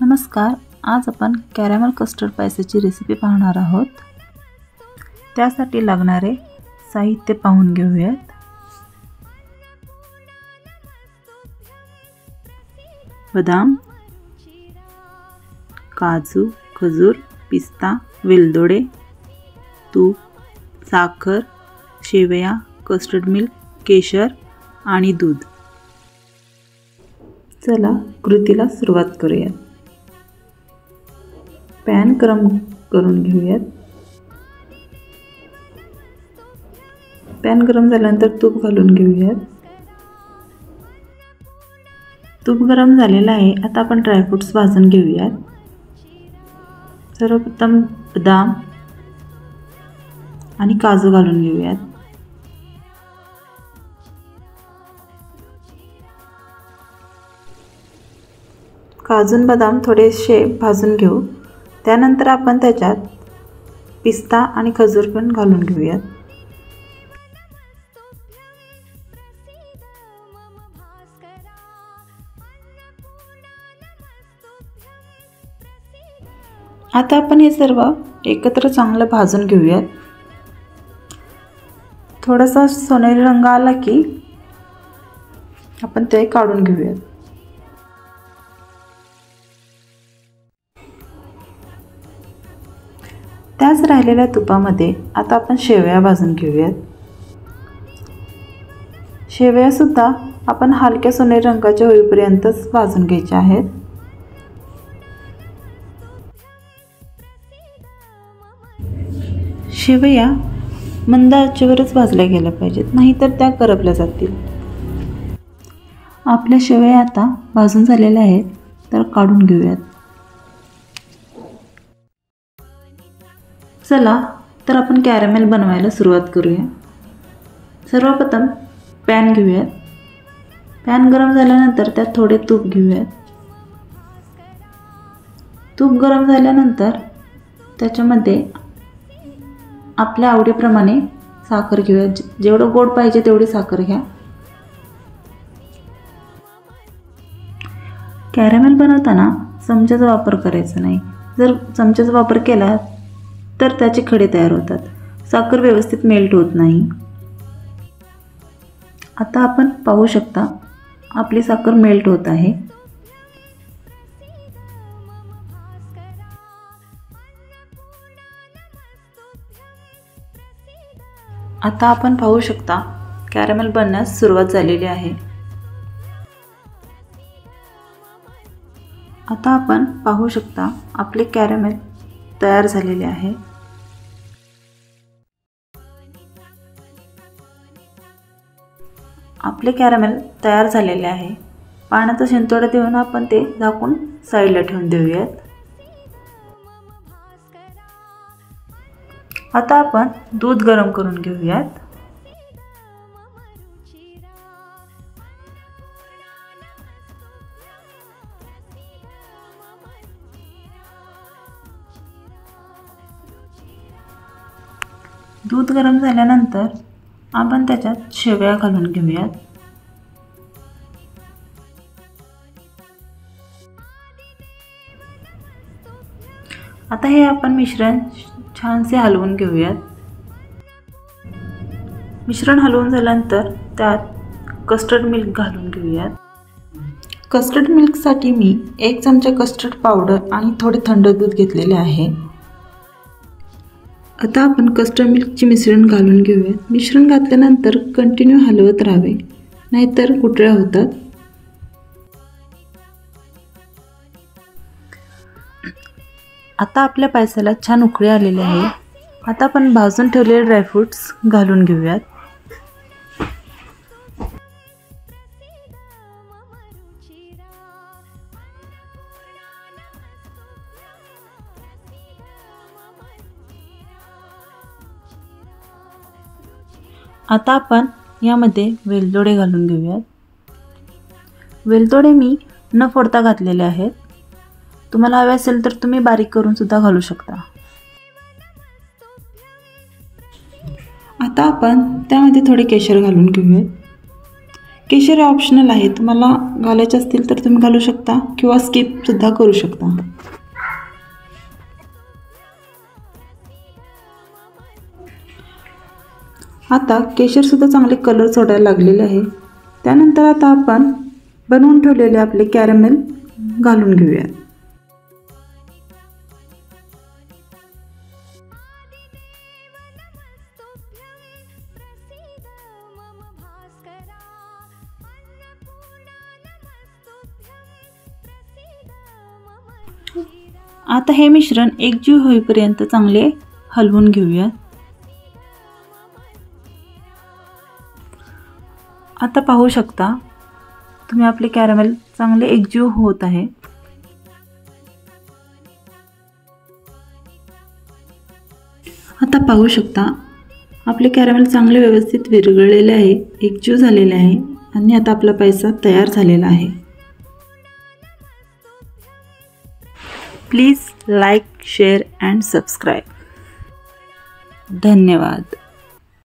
नमस्कार, आज आपण कॅरॅमल कस्टर्ड पायसाची रेसिपी पाहणार आहोत। त्यासाठी लागणारे साहित्य पाहून घेऊयात। बदाम, काजू, खजूर, पिस्ता, वेलदोडे, तूप, साखर, शेवया, कस्टर्ड मिल्क, केशर आणि दूध। चला कृतीला सुरुवात करूयात। पॅन गरम करून घेऊयात। पॅन गरम झाल्यानंतर तूप घालून घेऊयात। तूप गरम झालेलं आहे। आता आपण ड्रायफ्रुट्स भाजून घेऊयात। सर्वप्रथम बदाम आणि काजू घालून घेऊयात। काजू आणि बदाम थोडेसे भाजून घेऊ। त्यानंतर आपण त्याच्यात पिस्ता आणि खजूर पण घालून घेऊयात। आता आपण हे सर्व एकत्र चांगलं भाजून घेऊयात। थोडासा सोनेरी रंग आला की आपण ते काढून घेऊयात। त्याच राहिलेल्या तुपामध्ये आता आपण शेवया भाजून घेऊयात। शेवया सुद्धा आपण हलक्या सोनेरी रंगाच्या होईपर्यंतच भाजून घ्यायच्या आहेत। शेवया मंद आचेवरच भाजल्या गेल्या पाहिजेत, नाहीतर त्या करपल्या जातील। आपल्या शेवया आता भाजून झालेल्या आहेत, तर काढून घेऊयात। चला तर आपण कॅरॅमेल बनवायला सुरुवात करूया। सर्वप्रथम पॅन घेऊयात। पॅन गरम झाल्यानंतर त्यात थोडे तूप घेऊयात। तूप गरम झाल्यानंतर त्याच्यामध्ये आपल्या आवडीप्रमाणे साखर घेऊयात। जेवढं गोड पाहिजे तेवढी साखर घ्या। कॅरॅमेल बनवताना चमच्याचा वापर करायचा नाही। जर चमच्याचा वापर केला तर त्याचे खडे तयार होतात। साखर व्यवस्थित मेल्ट होत नाही। आता आपण पाहू शकता आपली साखर मेल्ट होत आहे। आता आपण पाहू शकता कॅरॅमेल बनण्यास सुरुवात झालेली आहे। आता आपण पाहू शकता आपले कॅरॅमेल तयार झालेले आहे। आपले कॅरॅमेल तयार झालेले आहे। पाण्याचा शिंतोडा देऊन आपण ते झाकून साईडला ठेवून देऊयात। आता आपण दूध गरम करून घेऊयात। दूध गरम झाल्यानंतर आपण त्याच्यात शेवया घालून घेऊयात। आता हे आपण मिश्रण छानसे हलवून घेऊयात। मिश्रण हलवून झाल्यानंतर त्यात कस्टर्ड मिल्क घालून घेऊयात। कस्टर्ड मिल्कसाठी मी 1 चमचा कस्टर्ड पावडर आणि थोडे थंड दूध घेतलेले आहे। आता आपण कस्टर्ड मिल्कचे मिश्रण घालून घेऊयात। मिश्रण घातल्यानंतर कंटिन्यू हलवत राहावे, नाहीतर गुठळ्या होतात। आता आपल्या पायसाला छान उकळी आलेली आहे। आता आपण भाजून ठेवलेले ड्रायफ्रुट्स घालून घेऊयात। आता आपण यामध्ये वेलदोडे घालून घेऊयात। वेलदोडे मी न फोडता घातलेले आहेत। तुम्हाला हवे असेल तर तुम्ही बारीक करून सुद्धा घालू शकता। आता आपण त्यामध्ये थोडे केशर घालून घेऊयात। केशर हे ऑप्शनल आहे, तुम्हाला घालायचे असतील तर तुम्ही घालू शकता किंवा स्किपसुद्धा करू शकता. आता केशरसुद्धा चांगले कलर सोडायला लागलेले आहे. त्यानंतर आता आपण बनवून ठेवलेले आपले कॅरमेल घालून घेऊया. आता हे मिश्रण एकजीव होईपर्यंत चांगले हलवून घेऊया. आता पाहू शकता तुम्ही आपले कॅरमेल चांगले एकजीव होत आहे. आता पाहू शकता आपले कॅरमेल चांगले व्यवस्थित विरघळलेले आहे, एकजीव झालेले आहे आणि आता आपला पायसा तयार झालेला आहे. Please like, share and subscribe. धन्यवाद.